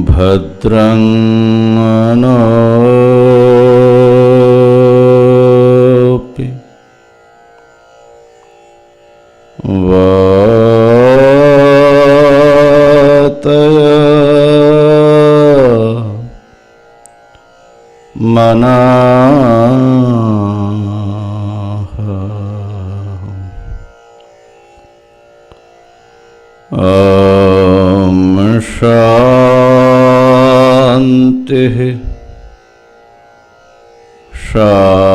भद्रं मनोऽपि वातय मनाः शान्तिः शान्तिः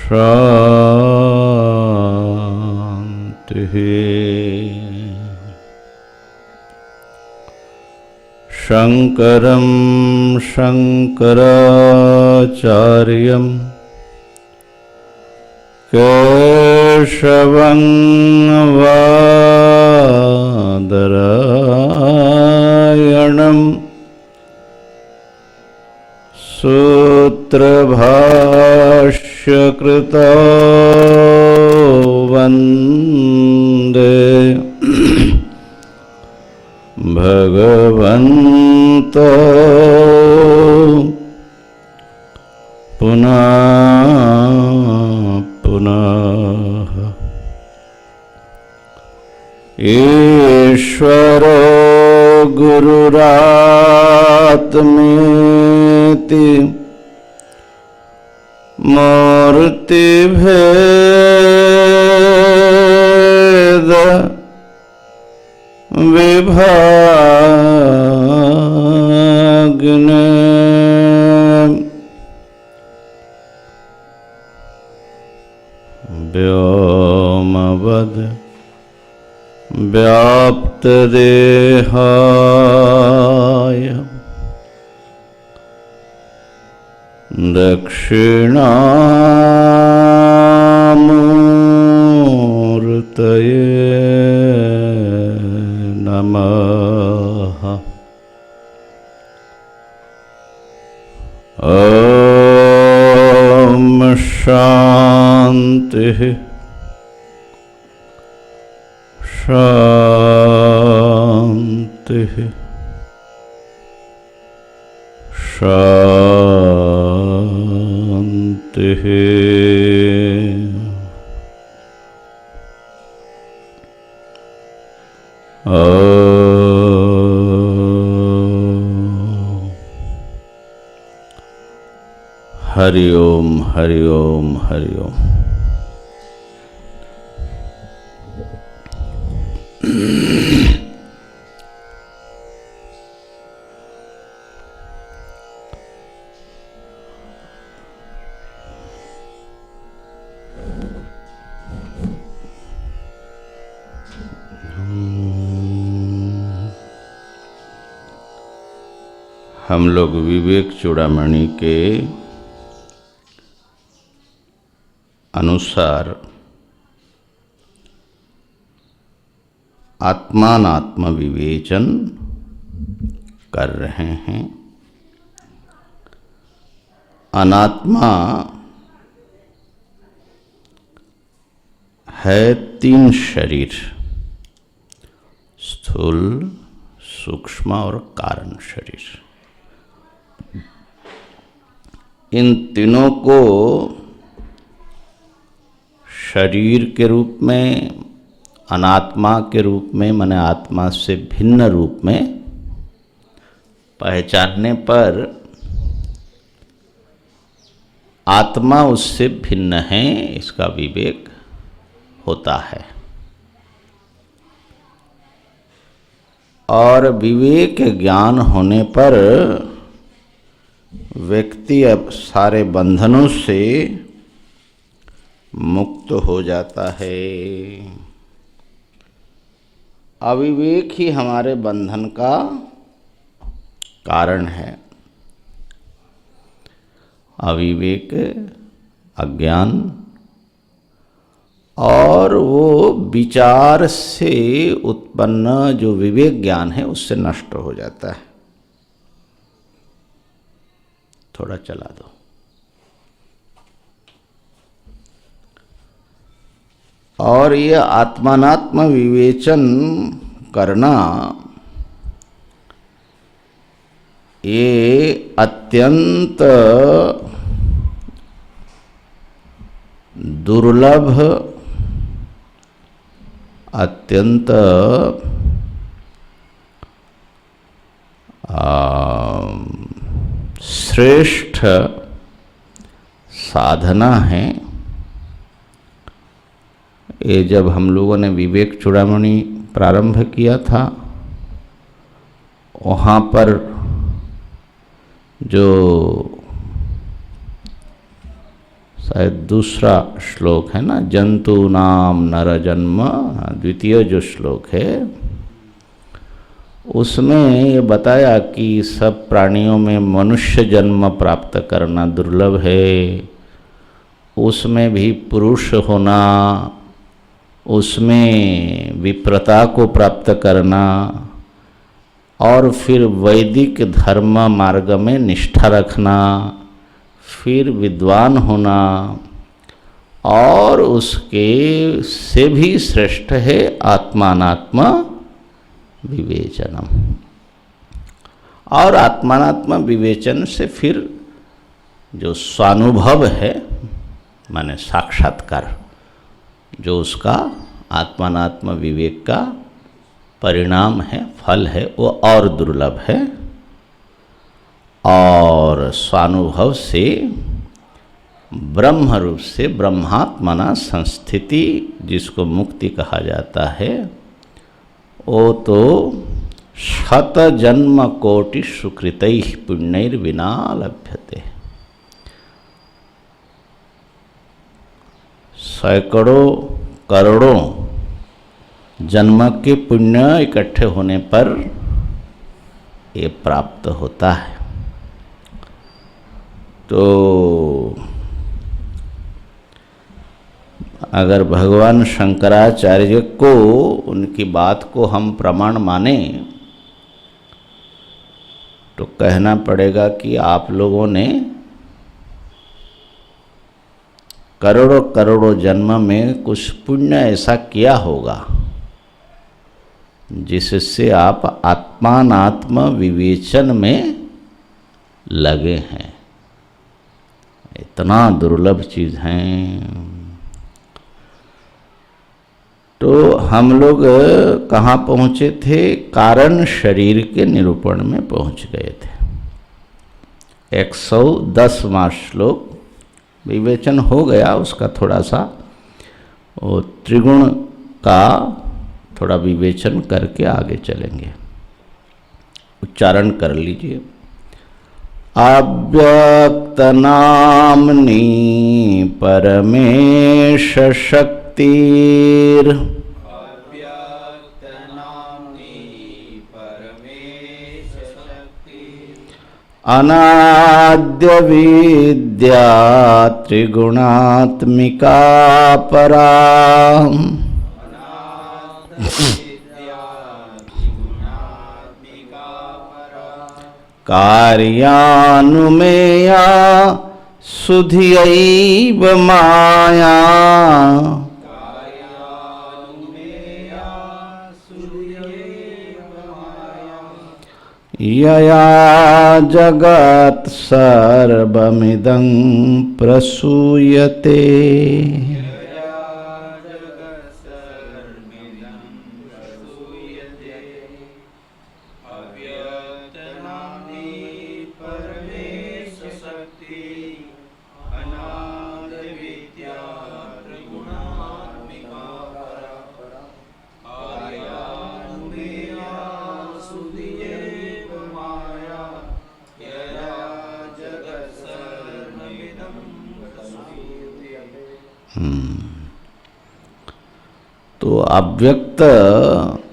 शान्तिः। शङ्करं शङ्कराचार्यं केशवं बादरायणं सूत्रभाष्यकृतो वन्दे भगवन्तो पुनः पुनः। ईश्वरो गुरुरात्मेति मूर्तिभेद विभागिने व्योमवद् व्याप्तदेहाय दक्षिणामूर्तये नमः। ॐ शान्तिः शान्तिः शान्तिः। हरि ओम हरि ओम हरि ओम। हम लोग विवेक चूड़ामणि के अनुसार आत्मानात्म विवेचन कर रहे हैं। अनात्मा है तीन शरीर, स्थूल, सूक्ष्म और कारण शरीर। इन तीनों को शरीर के रूप में, अनात्मा के रूप में, माने आत्मा से भिन्न रूप में पहचानने पर आत्मा उससे भिन्न है, इसका विवेक होता है। और विवेक ज्ञान होने पर व्यक्ति अब सारे बंधनों से मुक्त हो जाता है। अविवेक ही हमारे बंधन का कारण है। अविवेक, अज्ञान, और वो विचार से उत्पन्न जो विवेक ज्ञान है उससे नष्ट हो जाता है। थोड़ा चला दो। और ये आत्मानात्म विवेचन करना ये अत्यंत दुर्लभ, अत्यंत श्रेष्ठ साधना है। ये जब हम लोगों ने विवेक चूड़ामणि प्रारंभ किया था, वहाँ पर जो शायद दूसरा श्लोक है ना, जंतु नाम नर जन्म, द्वितीय जो श्लोक है, उसमें ये बताया कि सब प्राणियों में मनुष्य जन्म प्राप्त करना दुर्लभ है, उसमें भी पुरुष होना, उसमें विप्रता को प्राप्त करना, और फिर वैदिक धर्म मार्ग में निष्ठा रखना, फिर विद्वान होना, और उसके से भी श्रेष्ठ है आत्मानात्म विवेचनम। और आत्मानात्म विवेचन से फिर जो स्वानुभव है, माने साक्षात्कार, जो उसका आत्मानात्म विवेक का परिणाम है, फल है, वो और दुर्लभ है। और स्वानुभव से ब्रह्म रूप से ब्रह्मात्मना संस्थिति, जिसको मुक्ति कहा जाता है, वो तो शत जन्म कोटि सुकृतैः पुण्यैर्विना लभ्यते। सैकड़ों करोड़ों जन्म के पुण्य इकट्ठे होने पर ये प्राप्त होता है। तो अगर भगवान शंकराचार्य को, उनकी बात को हम प्रमाण माने, तो कहना पड़ेगा कि आप लोगों ने करोड़ों करोड़ों जन्म में कुछ पुण्य ऐसा किया होगा जिससे आप आत्मानात्म विवेचन में लगे हैं। इतना दुर्लभ चीज़ है। तो हम लोग कहाँ पहुँचे थे? कारण शरीर के निरूपण में पहुँच गए थे। 110वां श्लोक विवेचन हो गया, उसका थोड़ा सा वो त्रिगुण का थोड़ा विवेचन करके आगे चलेंगे। उच्चारण कर लीजिए। अव्यक्त नामनी परमेश शक्तिर् अनाद्य विद्या त्रिगुणात्मिका परा कार्यानुमेया सुधियैव माया यया जगत् सर्वमिदं प्रसूयते। तो अव्यक्त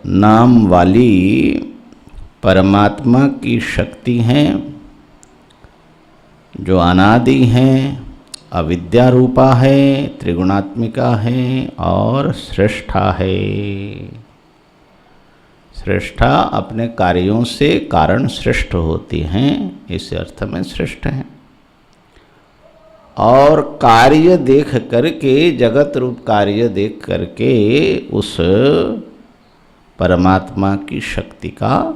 नाम वाली परमात्मा की शक्ति हैं जो अनादि हैं, अविद्या रूपा है, त्रिगुणात्मिका है और श्रेष्ठा है। श्रेष्ठा अपने कार्यों से कारण श्रेष्ठ होती हैं, इस अर्थ में श्रेष्ठ हैं। और कार्य देख करके, जगत रूप कार्य देख करके उस परमात्मा की शक्ति का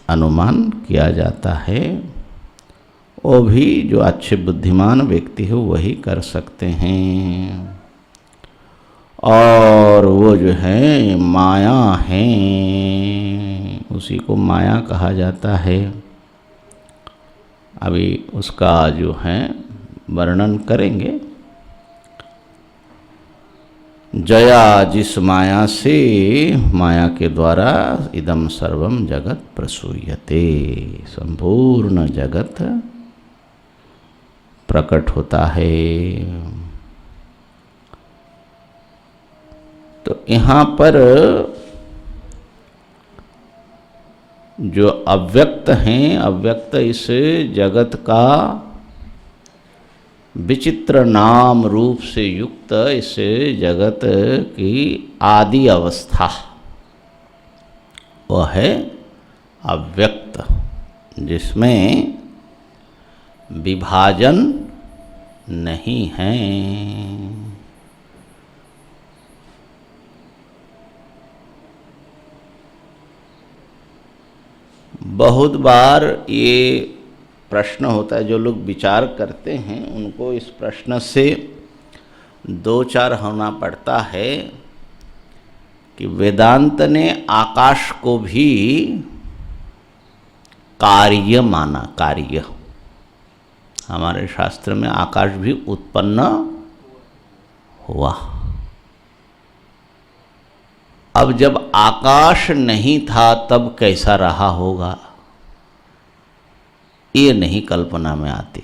अनुमान किया जाता है। वो भी जो अच्छे बुद्धिमान व्यक्ति हो वही कर सकते हैं। और वो जो है माया है, उसी को माया कहा जाता है। अभी उसका जो है वर्णन करेंगे। जया जिस माया से, माया के द्वारा इदम सर्वम जगत प्रसूयते, संपूर्ण जगत प्रकट होता है। तो यहाँ पर जो अव्यक्त हैं, अव्यक्त इस जगत का विचित्र नाम रूप से युक्त इस जगत की आदि अवस्था वह है अव्यक्त, जिसमें विभाजन नहीं है। बहुत बार ये प्रश्न होता है, जो लोग विचार करते हैं उनको इस प्रश्न से दो चार होना पड़ता है कि वेदांत ने आकाश को भी कार्य माना। कार्य, हमारे शास्त्र में आकाश भी उत्पन्न हुआ। अब जब आकाश नहीं था तब कैसा रहा होगा, ये नहीं कल्पना में आती।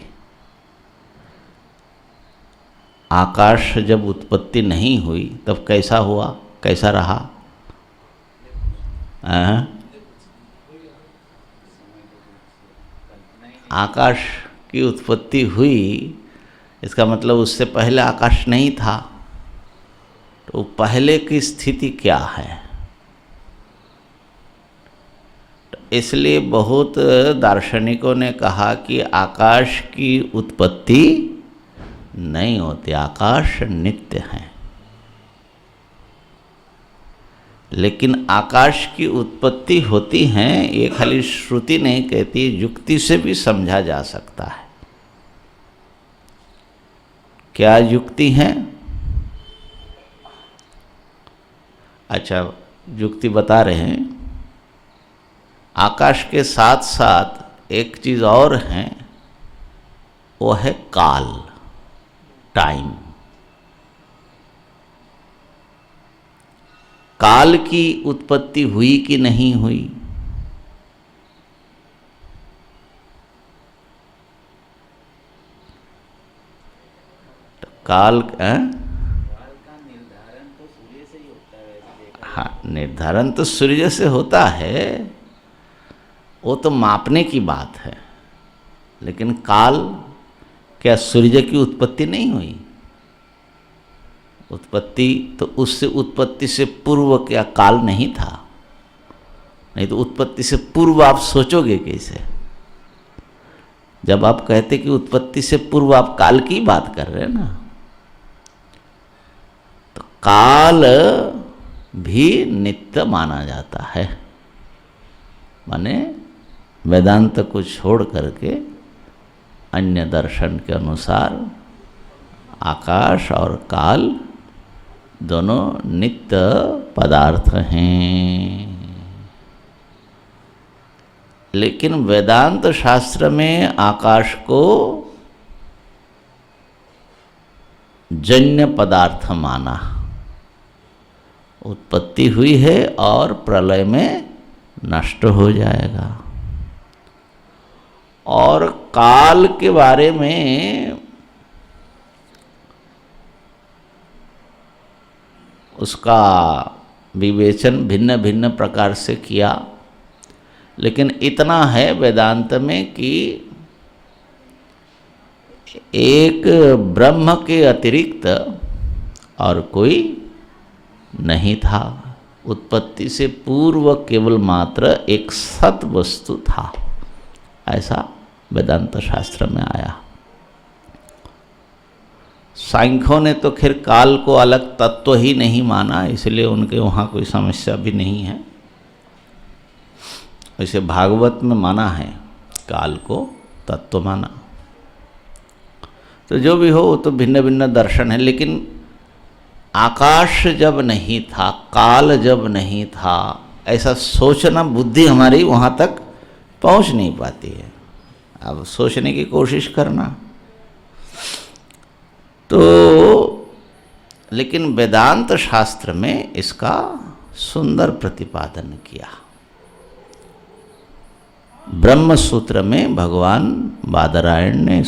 आकाश जब उत्पत्ति नहीं हुई तब कैसा हुआ, कैसा रहा? आकाश की उत्पत्ति हुई, इसका मतलब उससे पहले आकाश नहीं था। तो पहले की स्थिति क्या है? तो इसलिए बहुत दार्शनिकों ने कहा कि आकाश की उत्पत्ति नहीं होती, आकाश नित्य है। लेकिन आकाश की उत्पत्ति होती है, ये खाली श्रुति नहीं कहती, युक्ति से भी समझा जा सकता है। क्या युक्ति है? अच्छा, युक्ति बता रहे हैं। आकाश के साथ साथ एक चीज और है, वो है काल, टाइम। काल की उत्पत्ति हुई कि नहीं हुई? तो काल हाँ, निर्धारण तो सूर्य से होता है, वो तो मापने की बात है। लेकिन काल, क्या सूर्य की उत्पत्ति नहीं हुई? उत्पत्ति तो उससे, उत्पत्ति से पूर्व क्या काल नहीं था? नहीं तो उत्पत्ति से पूर्व आप सोचोगे कैसे? जब आप कहते कि उत्पत्ति से पूर्व, आप काल की बात कर रहे हैं ना। तो काल भी नित्य माना जाता है। माने वेदांत को छोड़ करके अन्य दर्शन के अनुसार आकाश और काल दोनों नित्य पदार्थ हैं। लेकिन वेदांत शास्त्र में आकाश को जन्य पदार्थ माना। उत्पत्ति हुई है और प्रलय में नष्ट हो जाएगा। और काल के बारे में उसका विवेचन भिन्न भिन्न प्रकार से किया, लेकिन इतना है वेदांत में कि एक ब्रह्म के अतिरिक्त और कोई नहीं था। उत्पत्ति से पूर्व केवल मात्र एक सत वस्तु था, ऐसा वेदांत शास्त्र में आया। सांख्यों ने तो खैर काल को अलग तत्व ही नहीं माना, इसलिए उनके वहाँ कोई समस्या भी नहीं है। वैसे भागवत में माना है, काल को तत्व माना। तो जो भी हो वो तो भिन्न भिन्न दर्शन है, लेकिन आकाश जब नहीं था, काल जब नहीं था, ऐसा सोचना बुद्धि हमारी वहाँ तक पहुँच नहीं पाती है। अब सोचने की कोशिश करना तो, लेकिन वेदांत शास्त्र में इसका सुंदर प्रतिपादन किया। ब्रह्म सूत्र में भगवान बादरायण ने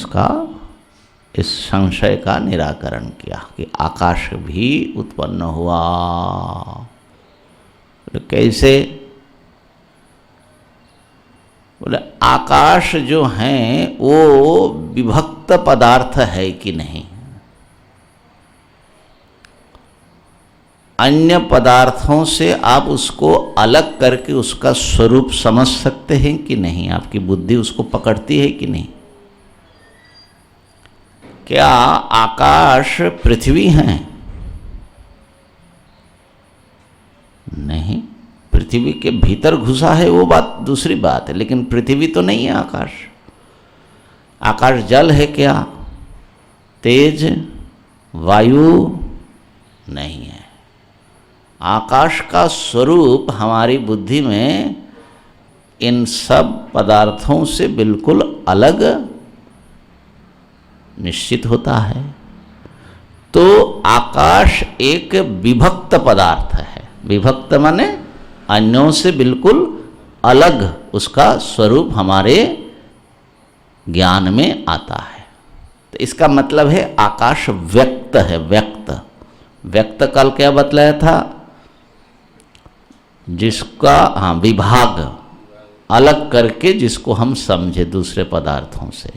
इस संशय का निराकरण किया कि आकाश भी उत्पन्न हुआ। तो कैसे? बोले आकाश जो है वो विभक्त पदार्थ है कि नहीं, अन्य पदार्थों से आप उसको अलग करके उसका स्वरूप समझ सकते हैं कि नहीं, आपकी बुद्धि उसको पकड़ती है कि नहीं। क्या आकाश पृथ्वी है? नहीं, पृथ्वी के भीतर घुसा है वो बात दूसरी बात है, लेकिन पृथ्वी तो नहीं है आकाश। आकाश जल है क्या? तेज, वायु नहीं है। आकाश का स्वरूप हमारी बुद्धि में इन सब पदार्थों से बिल्कुल अलग निश्चित होता है। तो आकाश एक विभक्त पदार्थ है। विभक्त माने अन्यों से बिल्कुल अलग उसका स्वरूप हमारे ज्ञान में आता है। तो इसका मतलब है आकाश व्यक्त है। व्यक्त कल क्या बतलाया था? जिसका विभाग अलग करके जिसको हम समझे दूसरे पदार्थों से।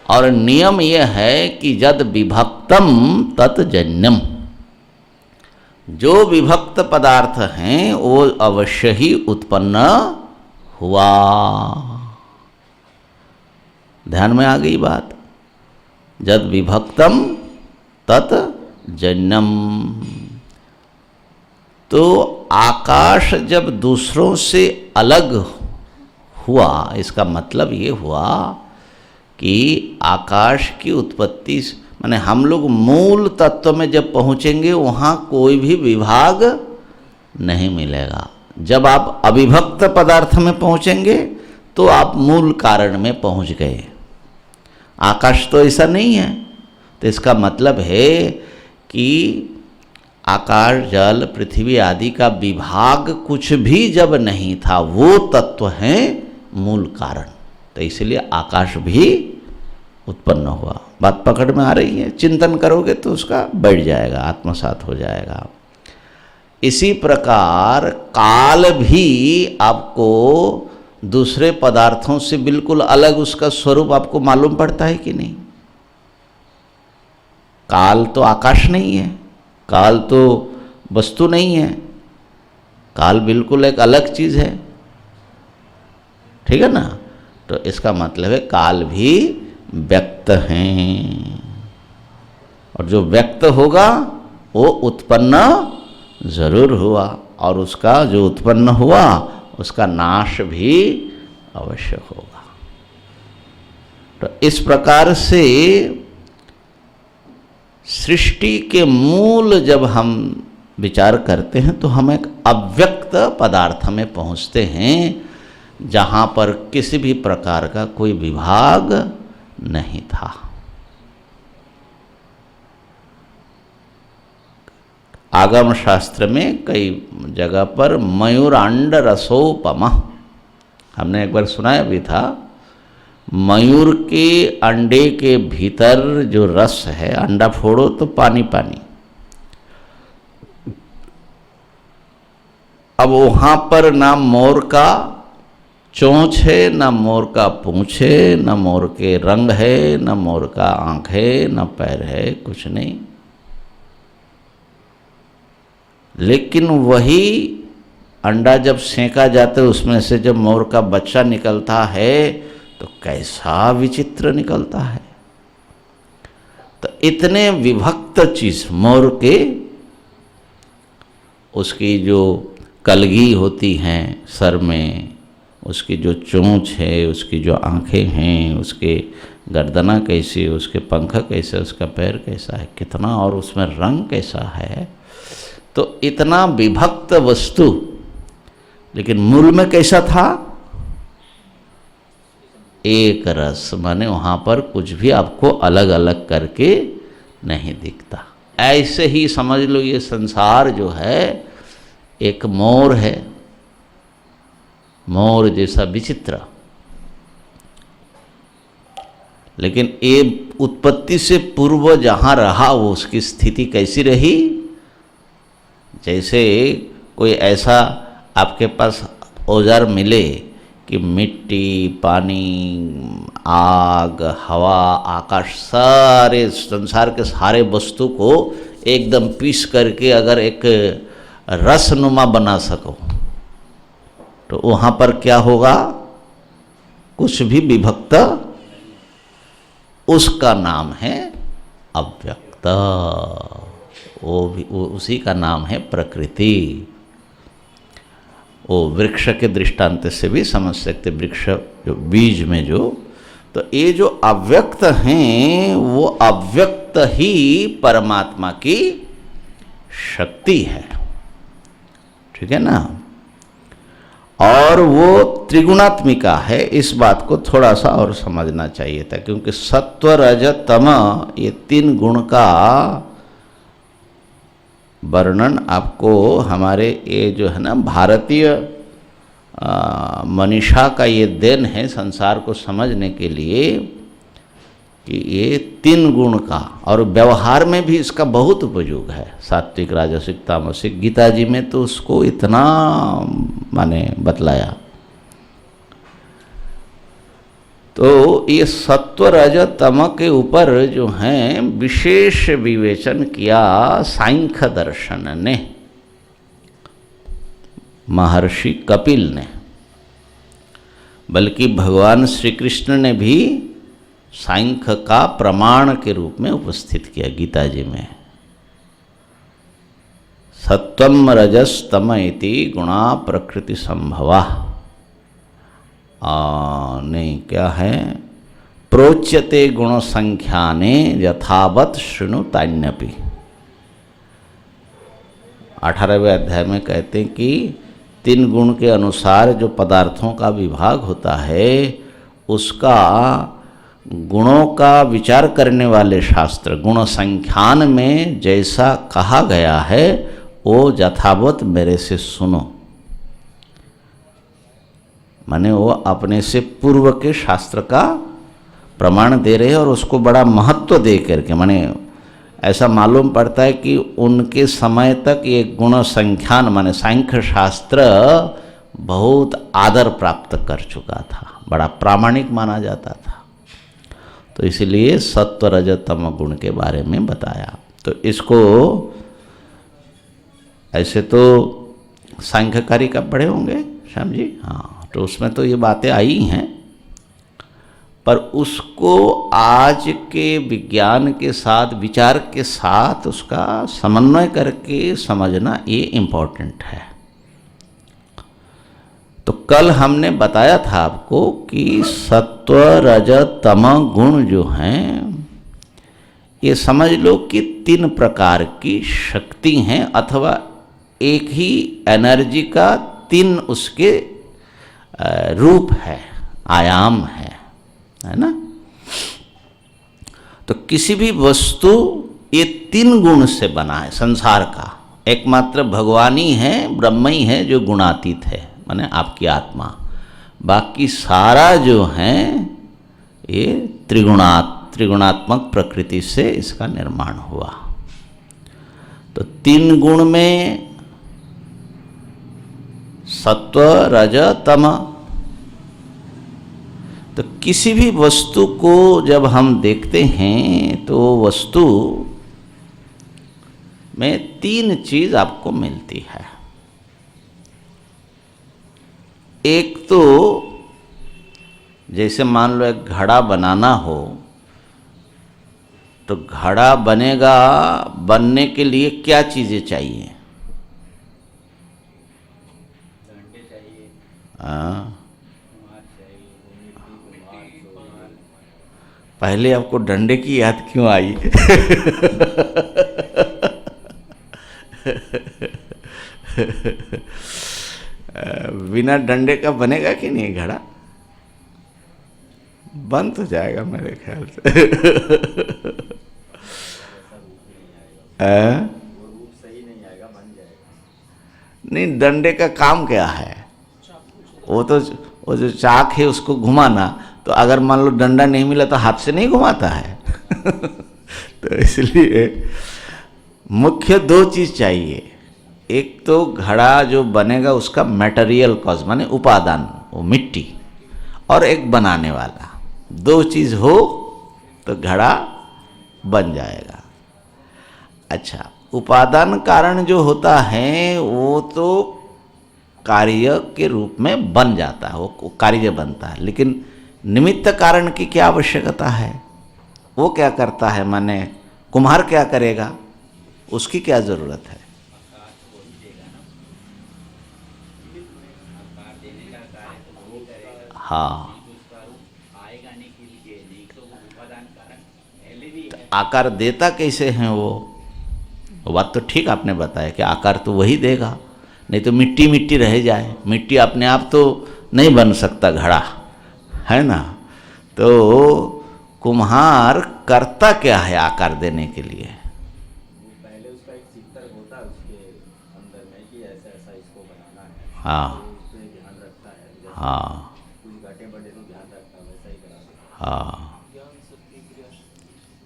और नियम यह है कि यद विभक्तम तत् जन्यम, जो विभक्त पदार्थ हैं वो अवश्य ही उत्पन्न हुआ। ध्यान में आ गई बात? यद विभक्तम तत् जन्यम। तो आकाश जब दूसरों से अलग हुआ, इसका मतलब ये हुआ कि आकाश की उत्पत्ति माने हम लोग मूल तत्व में जब पहुँचेंगे वहाँ कोई भी विभाग नहीं मिलेगा। जब आप अविभक्त पदार्थ में पहुँचेंगे तो आप मूल कारण में पहुँच गए। आकाश तो ऐसा नहीं है। तो इसका मतलब है कि आकाश, जल, पृथ्वी आदि का विभाग कुछ भी जब नहीं था, वो तत्व है मूल कारण। तो इसलिए आकाश भी उत्पन्न हुआ। बात पकड़ में आ रही है? चिंतन करोगे तो उसका बढ़ जाएगा, आत्मसात हो जाएगा। इसी प्रकार काल भी आपको दूसरे पदार्थों से बिल्कुल अलग उसका स्वरूप आपको मालूम पड़ता है कि नहीं? काल तो आकाश नहीं है, काल तो वस्तु नहीं है, काल बिल्कुल एक अलग चीज है। ठीक है ना? तो इसका मतलब है काल भी व्यक्त हैं, और जो व्यक्त होगा वो उत्पन्न जरूर हुआ, और उसका जो उत्पन्न हुआ उसका नाश भी अवश्य होगा। तो इस प्रकार से सृष्टि के मूल जब हम विचार करते हैं तो हम एक अव्यक्त पदार्थ में पहुंचते हैं, जहाँ पर किसी भी प्रकार का कोई विभाग नहीं था। आगम शास्त्र में कई जगह पर मयूरांड रसोपमा, हमने एक बार सुनाया भी था। मयूर के अंडे के भीतर जो रस है, अंडा फोड़ो तो पानी पानी, अब वहाँ पर ना मोर का चोंच है, ना मोर का पूंछ है, ना मोर के रंग है, ना मोर का आँख है, ना पैर है, कुछ नहीं। लेकिन वही अंडा जब सेंका जाता है उसमें से जब मोर का बच्चा निकलता है तो कैसा विचित्र निकलता है। तो इतने विभक्त चीज मोर के, उसकी जो कलगी होती हैं सर में, उसकी जो चोंच है, उसकी जो आँखें हैं, उसके गर्दना कैसी है, उसके पंख कैसे, उसका पैर कैसा है, कितना, और उसमें रंग कैसा है। तो इतना विभक्त वस्तु, लेकिन मूल में कैसा था? एक रस, माने वहाँ पर कुछ भी आपको अलग अलग करके नहीं दिखता। ऐसे ही समझ लो ये संसार जो है एक मोर है, मोर जैसा विचित्र। लेकिन ये उत्पत्ति से पूर्व जहाँ रहा वो उसकी स्थिति कैसी रही? जैसे कोई ऐसा आपके पास औजार मिले कि मिट्टी, पानी, आग, हवा, आकाश, सारे संसार के सारे वस्तु को एकदम पीस करके अगर एक रसनुमा बना सको तो वहाँ पर क्या होगा? कुछ भी विभक्त, उसका नाम है अव्यक्त। वो उसी का नाम है प्रकृति। वो वृक्ष के दृष्टांत से भी समझ सकते, वृक्ष जो बीज में जो, तो ये जो अव्यक्त हैं वो अव्यक्त ही परमात्मा की शक्ति है, ठीक है ना। और वो त्रिगुणात्मिका है, इस बात को थोड़ा सा और समझना चाहिए था, क्योंकि सत्व रज तम ये तीन गुण का वर्णन आपको हमारे ये जो है ना भारतीय मनीषा का ये देन है संसार को समझने के लिए कि ये तीन गुण का, और व्यवहार में भी इसका बहुत उपयोग है। सात्विक, राजसिक, तामसिक, गीता जी में तो उसको इतना माने बतलाया। तो ये सत्व रज तम के ऊपर जो हैं विशेष विवेचन किया सांख्य दर्शन ने, महर्षि कपिल ने, बल्कि भगवान श्री कृष्ण ने भी सांख्य का प्रमाण के रूप में उपस्थित किया गीता जी में। सत्वम रजस तम इति गुणा प्रकृति संभवा, नहीं क्या है, प्रोच्यते गुण संख्याने यथावत शृणुतान्यपि। 18वें अध्याय में कहते हैं कि तीन गुण के अनुसार जो पदार्थों का विभाग होता है उसका गुणों का विचार करने वाले शास्त्र गुण संख्यान में जैसा कहा गया है वो यथावत मेरे से सुनो। माने वो अपने से पूर्व के शास्त्र का प्रमाण दे रहे हैं और उसको बड़ा महत्व दे करके, माने ऐसा मालूम पड़ता है कि उनके समय तक ये गुण संख्यान माने सांख्य शास्त्र बहुत आदर प्राप्त कर चुका था, बड़ा प्रामाणिक माना जाता था। तो इसलिए सत्व रज तम गुण के बारे में बताया। तो इसको ऐसे तो सांख्यकारी का पढ़े होंगे श्याम जी, हाँ, तो उसमें तो ये बातें आई हैं, पर उसको आज के विज्ञान के साथ, विचार के साथ उसका समन्वय करके समझना ये इम्पोर्टेंट है। तो कल हमने बताया था आपको कि सत्व रज तम गुण जो हैं ये समझ लो कि तीन प्रकार की शक्ति हैं, अथवा एक ही एनर्जी का तीन उसके रूप है, आयाम है ना। तो किसी भी वस्तु ये तीन गुण से बना है। संसार का एकमात्र भगवान ही है, ब्रह्म ही है जो गुणातीत है, माने आपकी आत्मा। बाकी सारा जो है ये त्रिगुणात्मक प्रकृति से इसका निर्माण हुआ। तो तीन गुण में सत्व रज तम। तो किसी भी वस्तु को जब हम देखते हैं तो वस्तु में तीन चीज आपको मिलती है। एक तो जैसे मान लो एक घड़ा बनाना हो तो घड़ा बनेगा, बनने के लिए क्या चीजें चाहिए? पहले आपको डंडे की याद क्यों आई? बिना डंडे का बनेगा कि नहीं घड़ा? बन तो जाएगा मेरे ख्याल से। नहीं, डंडे का काम क्या है? वो जो चाक है उसको घुमाना, तो अगर मान लो डंडा नहीं मिला तो हाथ से नहीं घुमाता है। तो इसलिए मुख्य दो चीज चाहिए। एक तो घड़ा जो बनेगा उसका मटेरियल कॉज माने उपादान, वो मिट्टी, और एक बनाने वाला। दो चीज हो तो घड़ा बन जाएगा। अच्छा, उपादान कारण जो होता है वो तो कार्य के रूप में बन जाता है, वो कार्य बनता है। लेकिन निमित्त कारण की क्या आवश्यकता है? वो क्या करता है? माने कुम्हार क्या करेगा? उसकी क्या जरूरत है? हाँ, आकार देता कैसे हैं वो बात तो ठीक आपने बताया कि आकार तो वही देगा, नहीं तो मिट्टी मिट्टी रह जाए। मिट्टी अपने आप तो नहीं बन सकता घड़ा, है ना? तो कुम्हार करता क्या है आकार देने के लिए? पहले उसका एक चित्र होता है उसके अंदर में कि ऐसा ऐसा इसको बनाना है। हाँ, तो उससे ध्यान रखता है। हाँ, कुछ घाटे बढ़े तो ध्यान रखता है, वैसा ही करा। हाँ,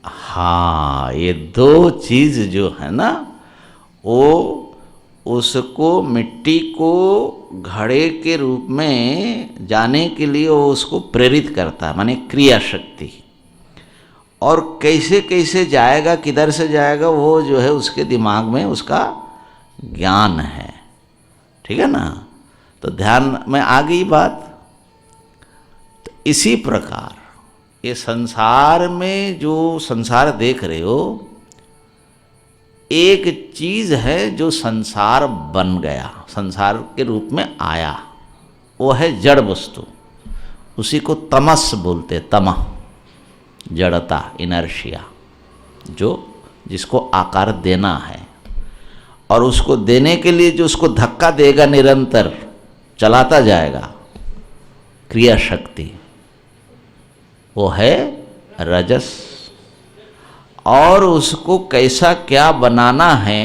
हाँ, ये दो चीज जो है ना, वो उसको मिट्टी को घड़े के रूप में जाने के लिए वो उसको प्रेरित करता है, माने क्रिया शक्ति। और कैसे कैसे जाएगा, किधर से जाएगा, वो जो है उसके दिमाग में उसका ज्ञान है। ठीक है ना? तो ध्यान में आ गई बात। तो इसी प्रकार ये संसार में जो संसार देख रहे हो, एक चीज है जो संसार बन गया, संसार के रूप में आया, वो है जड़ वस्तु। उसी को तमस बोलते, तमः, जड़ता, इनर्शिया, जो जिसको आकार देना है। और उसको देने के लिए जो उसको धक्का देगा, निरंतर चलाता जाएगा, क्रिया शक्ति, वो है रजस। और उसको कैसा क्या बनाना है,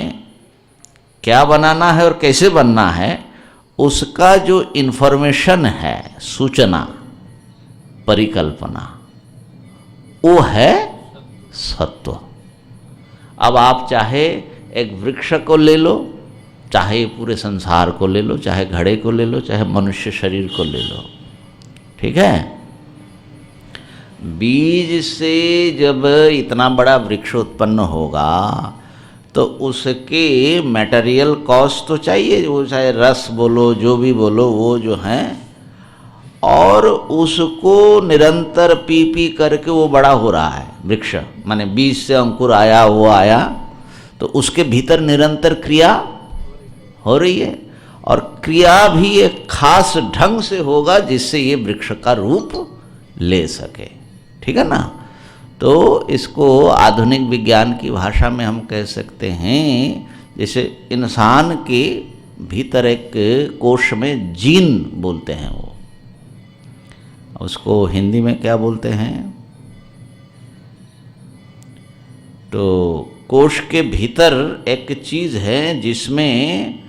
क्या बनाना है और कैसे बनना है, उसका जो इन्फॉर्मेशन है, सूचना, परिकल्पना, वो है सत्व। अब आप चाहे एक वृक्ष को ले लो, चाहे पूरे संसार को ले लो, चाहे घड़े को ले लो, चाहे मनुष्य शरीर को ले लो, ठीक है? बीज से जब इतना बड़ा वृक्ष उत्पन्न होगा तो उसके मटेरियल कॉस्ट तो चाहिए, वो चाहे रस बोलो, जो भी बोलो, वो जो है, और उसको निरंतर पी पी करके वो बड़ा हो रहा है वृक्ष। माने बीज से अंकुर आया, वो आया, तो उसके भीतर निरंतर क्रिया हो रही है। और क्रिया भी एक खास ढंग से होगा जिससे ये वृक्ष का रूप ले सके। ठीक है ना? तो इसको आधुनिक विज्ञान की भाषा में हम कह सकते हैं, जैसे इंसान के भीतर एक कोश में जीन बोलते हैं, वो उसको हिंदी में क्या बोलते हैं? तो कोश के भीतर एक चीज है जिसमें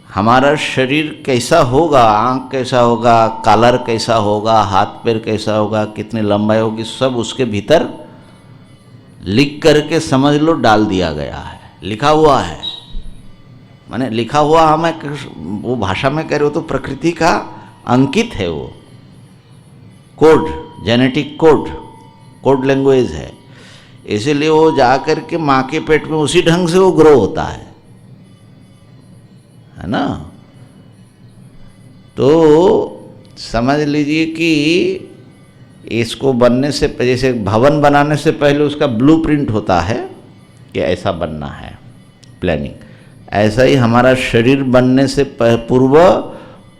हमारा शरीर कैसा होगा, आँख कैसा होगा, कलर कैसा होगा, हाथ पैर कैसा होगा, कितनी लंबाई होगी, सब उसके भीतर लिख करके समझ लो डाल दिया गया है, लिखा हुआ है। माने लिखा हुआ हमें वो भाषा में कह रहे हो तो प्रकृति का अंकित है, वो कोड, जेनेटिक कोड लैंग्वेज है। इसीलिए वो जाकर के माँ के पेट में उसी ढंग से वो ग्रो होता है ना। तो समझ लीजिए कि इसको बनने से, जैसे भवन बनाने से पहले उसका ब्लूप्रिंट होता है कि ऐसा बनना है, प्लानिंग, ऐसा ही हमारा शरीर बनने से पूर्व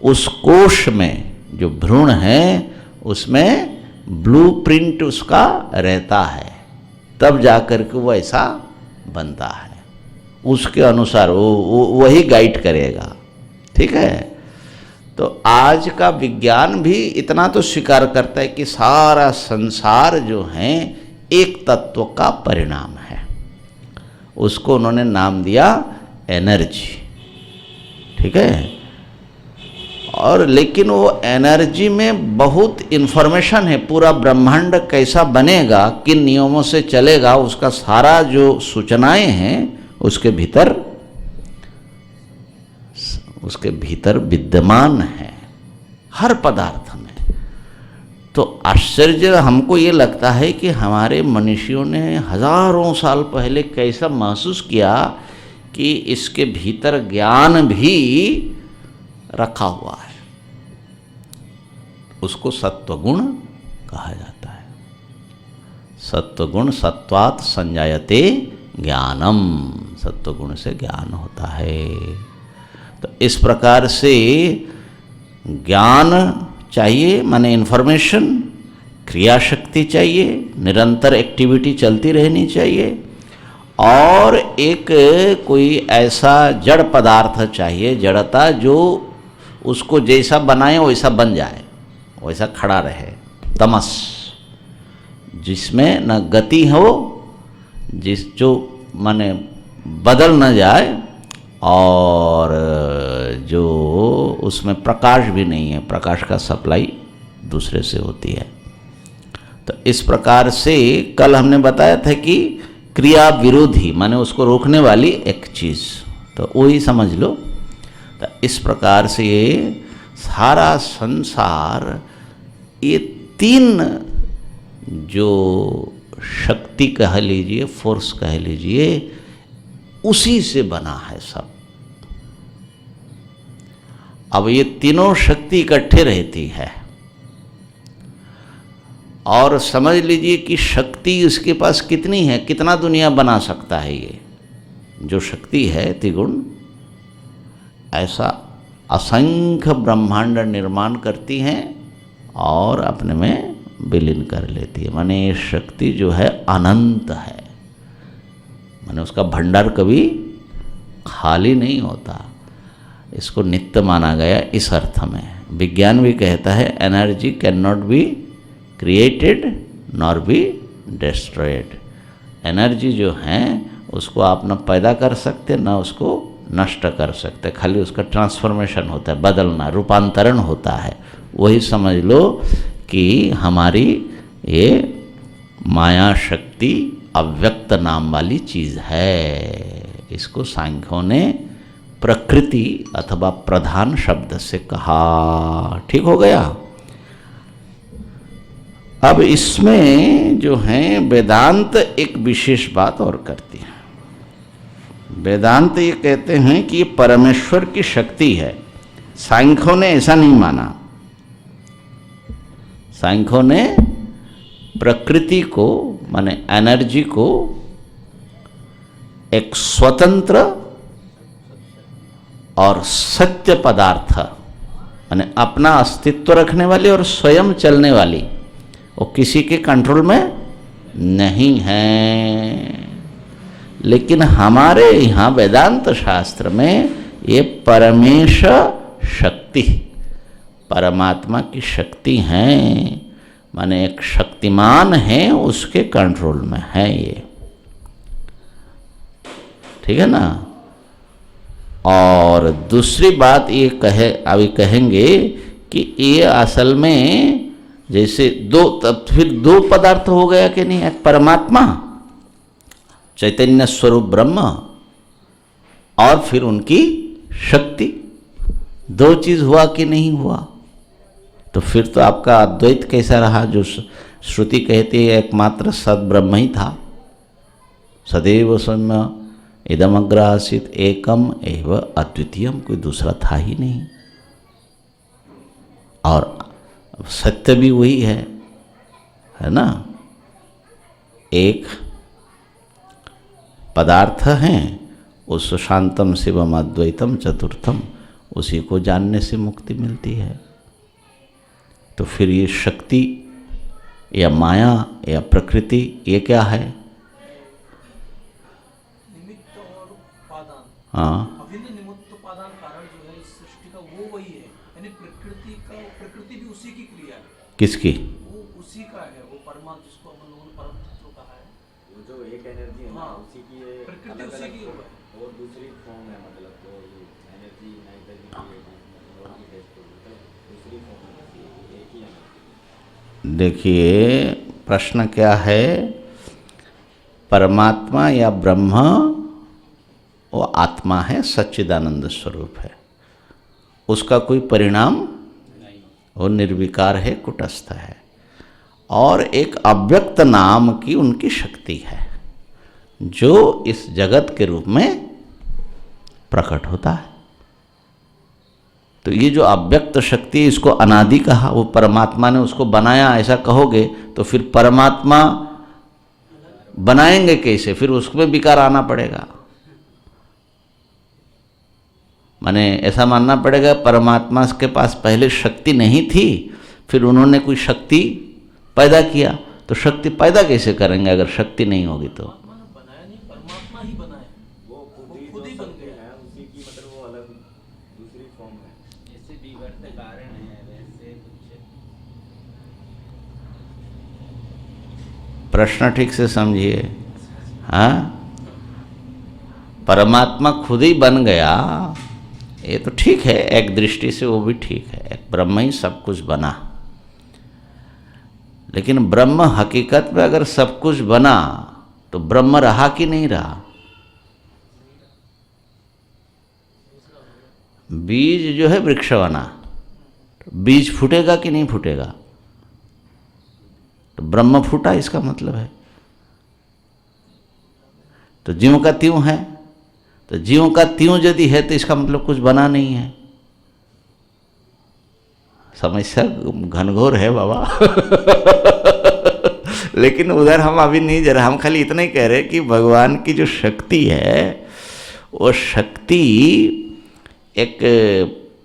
उस कोश में जो भ्रूण है उसमें ब्लूप्रिंट उसका रहता है, तब जाकर के वो ऐसा बनता है। उसके अनुसार वो वही गाइड करेगा। ठीक है। तो आज का विज्ञान भी इतना तो स्वीकार करता है कि सारा संसार जो है एक तत्व का परिणाम है। उसको उन्होंने नाम दिया एनर्जी। ठीक है। और लेकिन वो एनर्जी में बहुत इन्फॉर्मेशन है। पूरा ब्रह्मांड कैसा बनेगा, किन नियमों से चलेगा, उसका सारा जो सूचनाएं हैं उसके भीतर विद्यमान है हर पदार्थ में। तो आश्चर्य हमको ये लगता है कि हमारे मनुष्यों ने हजारों साल पहले कैसा महसूस किया कि इसके भीतर ज्ञान भी रखा हुआ है। उसको सत्वगुण कहा जाता है। सत्वगुण सत्वात् संजायते ज्ञानम, सत्वगुण से ज्ञान होता है। तो इस प्रकार से ज्ञान चाहिए, माने इन्फॉर्मेशन, क्रिया शक्ति चाहिए, निरंतर एक्टिविटी चलती रहनी चाहिए, और एक कोई ऐसा जड़ पदार्थ चाहिए, जड़ता, जो उसको जैसा बनाए वैसा बन जाए, वैसा खड़ा रहे। तमस, जिसमें न गति हो, जो माने बदल न जाए, और जो उसमें प्रकाश भी नहीं है, प्रकाश का सप्लाई दूसरे से होती है। तो इस प्रकार से कल हमने बताया था कि क्रिया विरोधी, माने उसको रोकने वाली एक चीज़, तो वही समझ लो। तो इस प्रकार से ये सारा संसार, ये तीन जो शक्ति कह लीजिए, फोर्स कह लीजिए, उसी से बना है सब। अब ये तीनों शक्ति इकट्ठे रहती है, और समझ लीजिए कि शक्ति उसके पास कितनी है, कितना दुनिया बना सकता है। ये जो शक्ति है त्रिगुण, ऐसा असंख्य ब्रह्मांड निर्माण करती हैं और अपने में विलीन कर लेती है। माने ये शक्ति जो है अनंत है, माने उसका भंडार कभी खाली नहीं होता। इसको नित्य माना गया इस अर्थ में। विज्ञान भी कहता है energy can not be created nor be destroyed. Energy जो है उसको आप न पैदा कर सकते न उसको नष्ट कर सकते, खाली उसका ट्रांसफॉर्मेशन होता है, बदलना, रूपांतरण होता है। वही समझ लो कि हमारी ये माया शक्ति अव्यक्त नाम वाली चीज़ है। इसको सांख्यों ने प्रकृति अथवा प्रधान शब्द से कहा। ठीक हो गया। अब इसमें जो है वेदांत एक विशेष बात और करती है। वेदांत ये कहते हैं कि ये परमेश्वर की शक्ति है। सांख्यों ने ऐसा नहीं माना। सांख्यों ने प्रकृति को, माने एनर्जी को, एक स्वतंत्र और सत्य पदार्थ, माने अपना अस्तित्व रखने वाली और स्वयं चलने वाली, वो किसी के कंट्रोल में नहीं है। लेकिन हमारे यहाँ वेदांत शास्त्र में ये परमेश शक्ति, परमात्मा की शक्ति है, माने एक शक्तिमान है, उसके कंट्रोल में है ये। ठीक है ना। और दूसरी बात ये अभी कहेंगे कि ये असल में जैसे तब फिर दो पदार्थ हो गया कि नहीं, एक परमात्मा चैतन्य स्वरूप ब्रह्म, और फिर उनकी शक्ति। दो चीज हुआ कि नहीं हुआ? तो फिर तो आपका अद्वैत कैसा रहा? जो श्रुति कहती है एकमात्र सद ब्रह्म ही था, सदैव सौम्य इदमग्र आसीत एकम एव अद्वितीयम, कोई दूसरा था ही नहीं। और सत्य भी वही है ना? एक पदार्थ है, उस शांतम शिवम अद्वैतम चतुर्थम, उसी को जानने से मुक्ति मिलती है। तो फिर ये शक्ति या माया या प्रकृति ये क्या है? निमित्त और उपादान। हाँ, अभिन्न निमित्त उपादान कारण जो है इस सृष्टि का वो वही है, यानी प्रकृति भी उसी की क्रिया है। किसकी? वो उसी का है, वो परमात्मा जिसको हम लोगों ने परम तत्व कहा है। वो जो एक एनर्जी है ना, हाँ, उसी की ये प्रकृति अलग उसी अलग की है। और दूसरी फॉर्म है, मतलब तो ये एनर्जी नाइदर भी और भी दूसरी फॉर्म है, एक ही एनर्जी। देखिए प्रश्न क्या है, परमात्मा या ब्रह्म वो आत्मा है, सच्चिदानंद स्वरूप है, उसका कोई परिणाम नहीं, वो निर्विकार है, कुटस्थ है। और एक अव्यक्त नाम की उनकी शक्ति है जो इस जगत के रूप में प्रकट होता है। तो ये जो अव्यक्त शक्ति है, इसको अनादि कहा, वो परमात्मा ने उसको बनाया ऐसा कहोगे तो फिर परमात्मा बनाएंगे कैसे? फिर उसमें विकार आना पड़ेगा। माने ऐसा मानना पड़ेगा परमात्मा के पास पहले शक्ति नहीं थी, फिर उन्होंने कोई शक्ति पैदा किया। तो शक्ति पैदा कैसे करेंगे अगर शक्ति नहीं होगी? तो परमात्मा ने बनाया नहीं, परमात्मा ही बनाया। वो खुद ही बन शक्ति गया है, उसी की मतलब वो अलग दूसरी फॉर्म है। जैसे विवर्त कारण है वैसे कुछ। प्रश्न ठीक से समझिए। हाँ, परमात्मा खुद ही बन गया, ये तो ठीक है, एक दृष्टि से वो भी ठीक है, एक ब्रह्म ही सब कुछ बना। लेकिन ब्रह्म हकीकत में अगर सब कुछ बना तो ब्रह्म रहा कि नहीं रहा? बीज जो है वृक्ष बना, तो बीज फूटेगा कि नहीं फूटेगा? तो ब्रह्म फूटा, इसका मतलब है। तो ज्यों का त्यों है, तो ज्यों का त्यों यदि है तो इसका मतलब कुछ बना नहीं है। समस्या घनघोर है बाबा। लेकिन उधर हम अभी नहीं जा रहे, हम खाली इतना ही कह रहे कि भगवान की जो शक्ति है वो शक्ति एक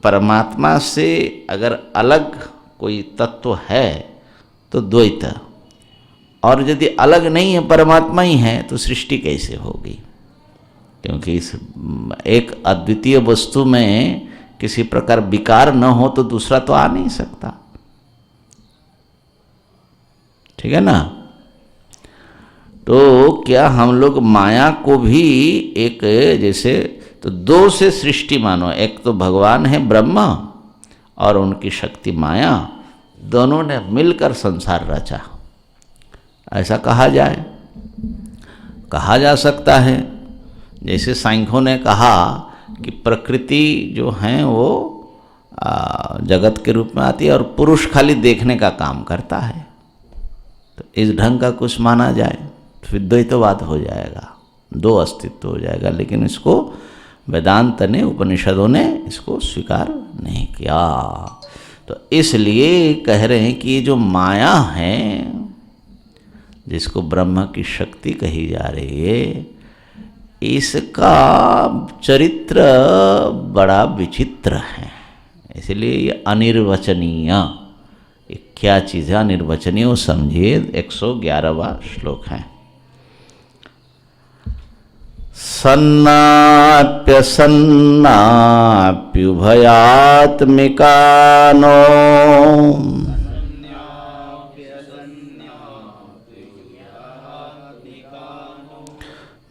परमात्मा से अगर अलग कोई तत्व है तो द्वैत, और यदि अलग नहीं है परमात्मा ही है तो सृष्टि कैसे होगी? क्योंकि इस एक अद्वितीय वस्तु में किसी प्रकार विकार न हो तो दूसरा तो आ नहीं सकता। ठीक है ना? तो क्या हम लोग माया को भी एक जैसे, तो दो से सृष्टि मानो, एक तो भगवान है ब्रह्मा और उनकी शक्ति माया, दोनों ने मिलकर संसार रचा, ऐसा कहा जाए? कहा जा सकता है। जैसे सांख्यों ने कहा कि प्रकृति जो है वो जगत के रूप में आती है और पुरुष खाली देखने का काम करता है, तो इस ढंग का कुछ माना जाए फिर द्वैतवाद हो जाएगा, दो अस्तित्व हो जाएगा। लेकिन इसको वेदांत ने, उपनिषदों ने इसको स्वीकार नहीं किया। तो इसलिए कह रहे हैं कि ये जो माया है जिसको ब्रह्म की शक्ति कही जा रही है, इसका चरित्र बड़ा विचित्र है। इसलिए ये अनिर्वचनीय, ये क्या चीज़ है अनिर्वचनीय, वो समझिए। 111वां श्लोक है। सन्नाप्यसन्नाप्युभयात्मिकानो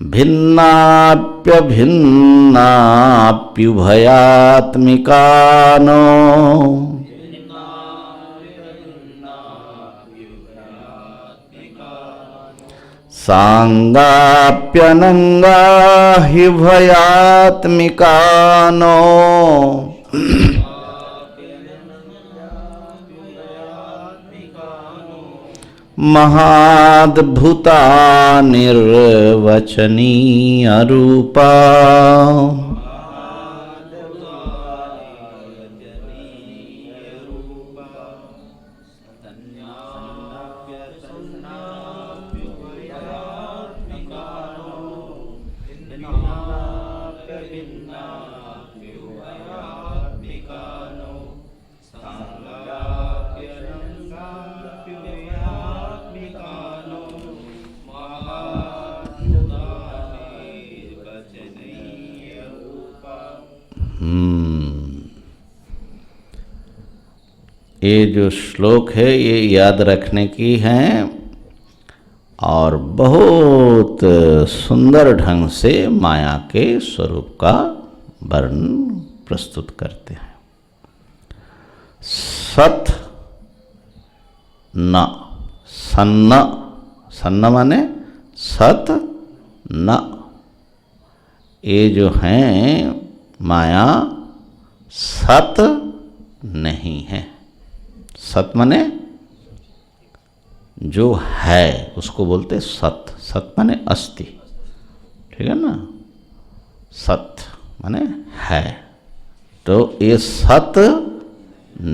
भिन्नाप्यभिन्नाप्युभयात्मिकानो सांगाप्यनंगा हि भयात्मिकानो महाद्भुता निर्वचनीय रूपा ये जो श्लोक है ये याद रखने की हैं और बहुत सुंदर ढंग से माया के स्वरूप का वर्णन प्रस्तुत करते हैं। सत न सन्न, सन्न माने सत न, ये जो हैं माया सत नहीं है। सत माने जो है उसको बोलते सत, सत माने अस्ति, ठीक है ना। सत माने है, तो ये सत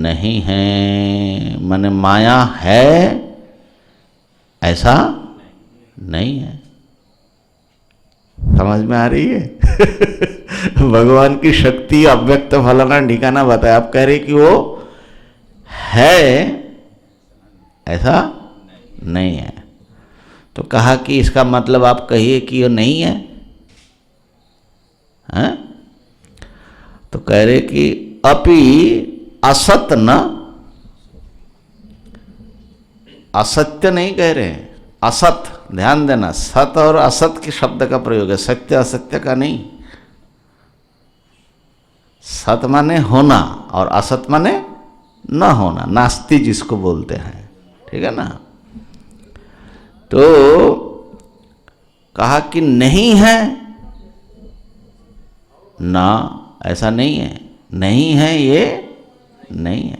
नहीं है माने माया है ऐसा नहीं है। समझ में आ रही है? भगवान की शक्ति अव्यक्त फलाना ठिकाना बताया, आप कह रहे कि वो है ऐसा नहीं है, तो कहा कि इसका मतलब आप कहिए कि वो नहीं है, हैं? तो कह रहे कि अपि असत न, असत्य नहीं कह रहे हैं, असत, ध्यान देना, सत और असत के शब्द का प्रयोग है, सत्य असत्य का नहीं। सत माने होना और असत माने न होना, नास्ति जिसको बोलते हैं, ठीक है ना। तो कहा कि नहीं है ना, ऐसा नहीं है, नहीं है ये नहीं है।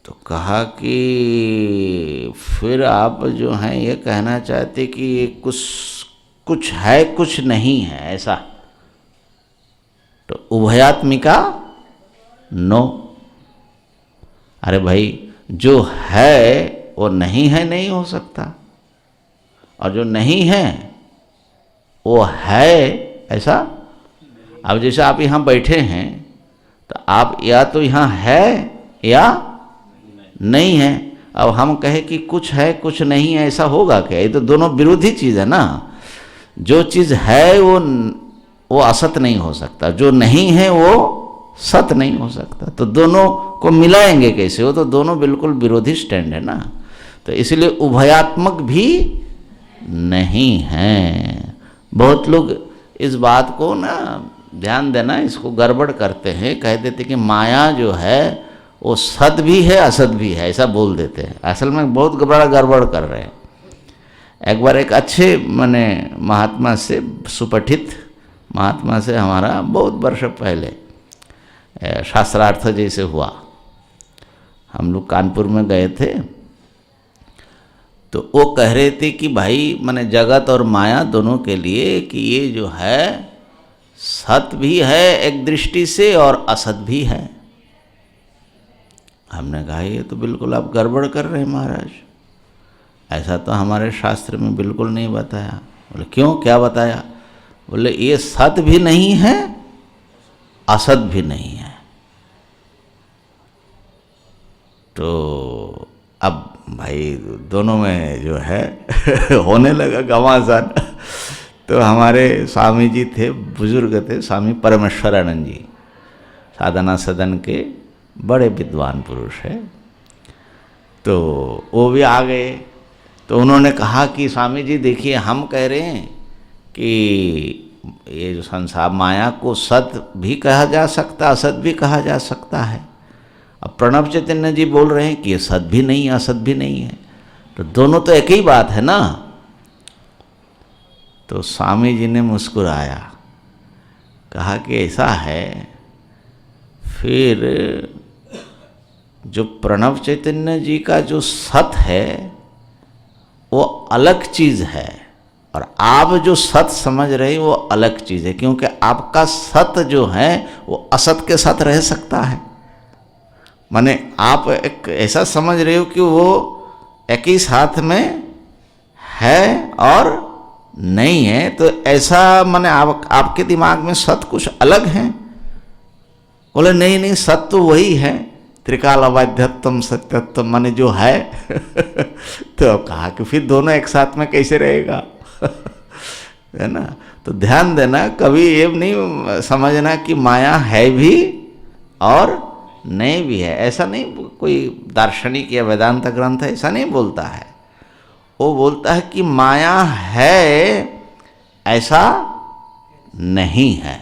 तो कहा कि फिर आप जो हैं ये कहना चाहते कि ये कुछ है कुछ नहीं है ऐसा, तो उभयात्मिका नो। अरे भाई जो है वो नहीं है नहीं हो सकता, और जो नहीं है वो है ऐसा। अब जैसे आप यहाँ बैठे हैं तो आप या तो यहाँ है या नहीं है। अब हम कहें कि कुछ है कुछ नहीं है, ऐसा होगा क्या? ये तो दोनों विरोधी चीज़ है ना। जो चीज़ है वो असत नहीं हो सकता, जो नहीं है वो सत नहीं हो सकता, तो दोनों को मिलाएंगे कैसे? वो तो दोनों बिल्कुल विरोधी स्टैंड है ना। तो इसलिए उभयात्मक भी नहीं है। बहुत लोग इस बात को ना, ध्यान देना, इसको गड़बड़ करते हैं, कह देते कि माया जो है वो सत भी है असत भी है, ऐसा बोल देते हैं। असल में बहुत बड़ा गड़बड़ कर रहे हैं। एक बार एक अच्छे माने महात्मा से, सुपठित महात्मा से हमारा बहुत वर्ष पहले शास्त्रार्थ जैसे हुआ। हम लोग कानपुर में गए थे, तो वो कह रहे थे कि भाई माने जगत और माया दोनों के लिए कि ये जो है सत भी है एक दृष्टि से और असत भी है। हमने कहा ये तो बिल्कुल आप गड़बड़ कर रहे हैं महाराज, ऐसा तो हमारे शास्त्र में बिल्कुल नहीं बताया। बोले क्यों, क्या बताया? बोले ये सत भी नहीं है असत भी नहीं है। तो अब भाई दोनों में जो है होने लगा घमासान। तो हमारे स्वामी जी थे, बुजुर्ग थे, स्वामी परमेश्वरानंद जी, साधना सदन के बड़े विद्वान पुरुष है। तो वो भी आ गए। तो उन्होंने कहा कि स्वामी जी देखिए, हम कह रहे हैं कि ये जो संसार माया को सत भी कहा जा सकता, असत भी कहा जा सकता है। अब प्रणव चैतन्य जी बोल रहे हैं कि ये सत भी नहीं असत भी नहीं है। तो दोनों तो एक ही बात है ना। तो स्वामी जी ने मुस्कुराया, कहा कि ऐसा है, फिर जो प्रणव चैतन्य जी का जो सत है वो अलग चीज है, और आप जो सत समझ रहे वो अलग चीज है, क्योंकि आपका सत जो है वो असत के साथ रह सकता है। माने आप एक ऐसा समझ रहे हो कि वो एक ही साथ में है और नहीं है, तो ऐसा माने आपके दिमाग में सत कुछ अलग है। बोले नहीं नहीं, सत तो वही है, त्रिकाल अबाध्यत्वम सत्यत्वम, माने जो है। तो कहा कि फिर दोनों एक साथ में कैसे रहेगा? है ना। तो ध्यान देना, कभी ये नहीं समझना कि माया है भी और नहीं भी है। ऐसा नहीं, कोई दार्शनिक या वेदांत ग्रंथ ऐसा नहीं बोलता है। वो बोलता है कि माया है ऐसा नहीं है,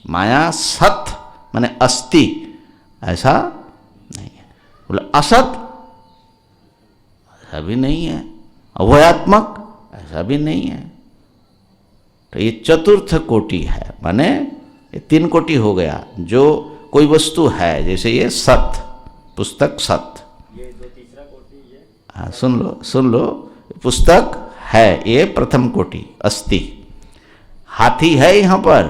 माया सत माने अस्ति ऐसा नहीं है। बोले असत ऐसा भी नहीं है, अभयात्मक ऐसा भी नहीं है। तो ये चतुर्थ कोटि है, माने ये 3 कोटि हो गया। जो कोई वस्तु है, जैसे ये सत, पुस्तक सत, ये जो तीसरा कोटि ये हाँ सुन लो, पुस्तक है, ये प्रथम कोटि अस्ति। हाथी है यहाँ पर,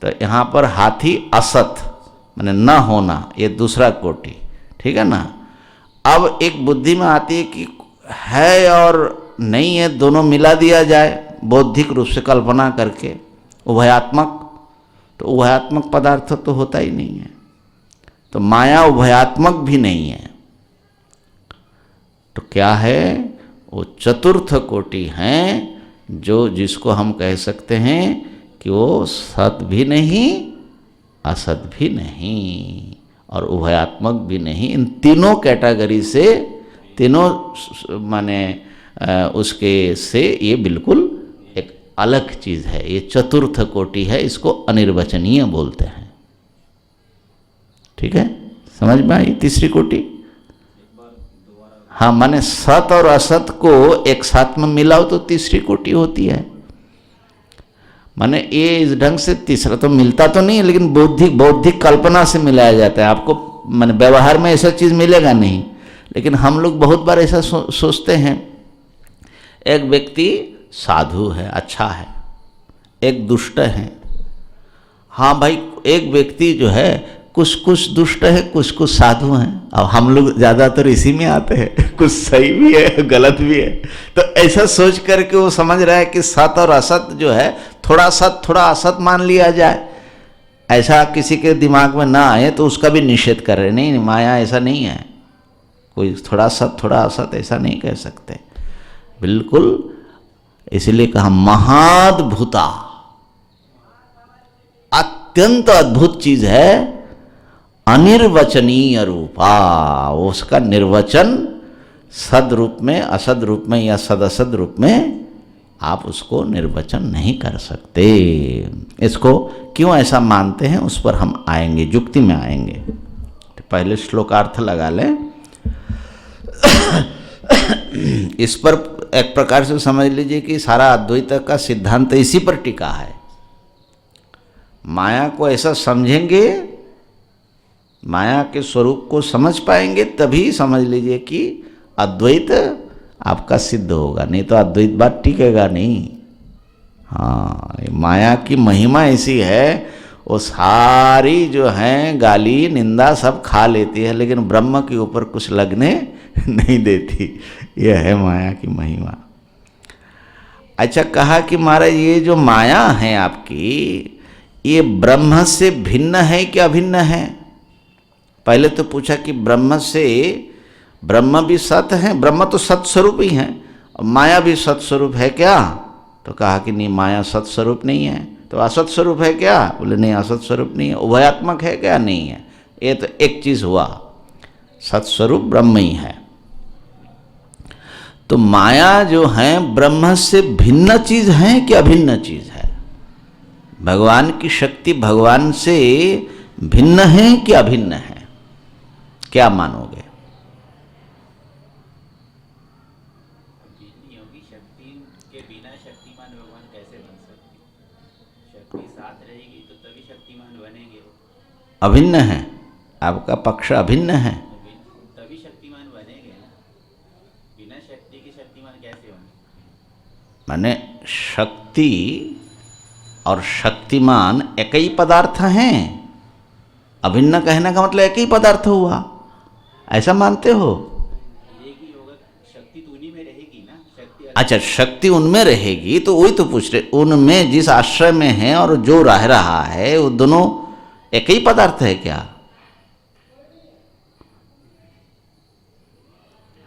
तो यहाँ पर हाथी असत माने न होना, ये दूसरा कोटि, ठीक है ना। अब एक बुद्धि में आती है कि है और नहीं है, दोनों मिला दिया जाए बौद्धिक रूप से कल्पना करके, उभयात्मक। तो उभयात्मक पदार्थ तो होता ही नहीं है, तो माया उभयात्मक भी नहीं है। तो क्या है? वो चतुर्थ कोटि है, जो जिसको हम कह सकते हैं कि वो सत भी नहीं, असत भी नहीं और उभयात्मक भी नहीं। इन तीनों कैटेगरी से, तीनों माने उसके से ये बिल्कुल एक अलग चीज है। ये चतुर्थ कोटि है, इसको अनिर्वचनीय बोलते हैं। ठीक है, समझ में आई तीसरी कोटि? हाँ, माने सत और असत को एक साथ में मिलाओ तो तीसरी कोटि होती है। माने ये इस ढंग से तीसरा तो मिलता तो नहीं है, लेकिन बौद्धिक कल्पना से मिलाया जाता है। आपको माने व्यवहार में ऐसा चीज मिलेगा नहीं, लेकिन हम लोग बहुत बार ऐसा सोचते हैं। एक व्यक्ति साधु है, अच्छा है, एक दुष्ट है। हाँ भाई, एक व्यक्ति जो है कुछ दुष्ट है, कुछ साधु हैं। अब हम लोग ज़्यादातर इसी में आते हैं, कुछ सही भी है, गलत भी है। तो ऐसा सोच करके वो समझ रहा है कि सत और असत जो है, थोड़ा सत थोड़ा असत मान लिया जाए। ऐसा किसी के दिमाग में ना आए तो उसका भी निषेध कर रहे। नहीं, माया ऐसा नहीं है, कोई थोड़ा सत थोड़ा असत ऐसा नहीं कह सकते, बिल्कुल। इसलिए कहा महाद्भुता, अत्यंत अद्भुत चीज है, अनिर्वचनीय रूपा। उसका निर्वचन सद रूप में, असद रूप में या सद असद रूप में आप उसको निर्वचन नहीं कर सकते। इसको क्यों ऐसा मानते हैं उस पर हम आएंगे, जुक्ति में आएंगे। तो पहले श्लोकार्थ लगा लें। इस पर एक प्रकार से समझ लीजिए कि सारा अद्वैत का सिद्धांत इसी पर टिका है। माया को ऐसा समझेंगे, माया के स्वरूप को समझ पाएंगे, तभी समझ लीजिए कि अद्वैत आपका सिद्ध होगा, नहीं तो अद्वैत बात टिकेगा नहीं। हाँ, माया की महिमा ऐसी है, वो सारी जो है गाली निंदा सब खा लेती है, लेकिन ब्रह्म के ऊपर कुछ लगने नहीं देती। यह है माया की महिमा। अच्छा, कहा कि महाराज ये जो माया है आपकी, ये ब्रह्म से भिन्न है कि अभिन्न है? पहले तो पूछा कि ब्रह्म से, ब्रह्म भी सत है, ब्रह्म तो सत स्वरूप ही है, और माया भी सत स्वरूप है क्या? तो कहा कि नहीं, माया सत स्वरूप नहीं है। तो असत स्वरूप है क्या? बोले नहीं, असत स्वरूप नहीं है। उभयात्मक है क्या? नहीं है। ये तो एक चीज हुआ, सत स्वरूप ब्रह्म ही है। तो माया जो है ब्रह्म से भिन्न चीज है कि अभिन्न चीज है? भगवान की शक्ति भगवान से भिन्न है कि अभिन्न है? क्या मानोगे? अभिन्न है, आपका पक्ष अभिन्न है। तभी शक्तिमान बनेंगे ना, बिना शक्ति के शक्तिमान कैसे होंगे? माने शक्ति और शक्तिमान एक ही पदार्थ हैं। अभिन्न कहने का मतलब एक ही पदार्थ हुआ, ऐसा मानते हो? एक ही होगा, शक्ति तो उन्हीं में रहेगी ना, शक्ति अच्छा, शक्ति उनमें रहेगी, तो वही तो पूछ रहे, उनमें जिस आश्रय में है और जो रह रहा है वो दोनों एक ही पदार्थ है क्या?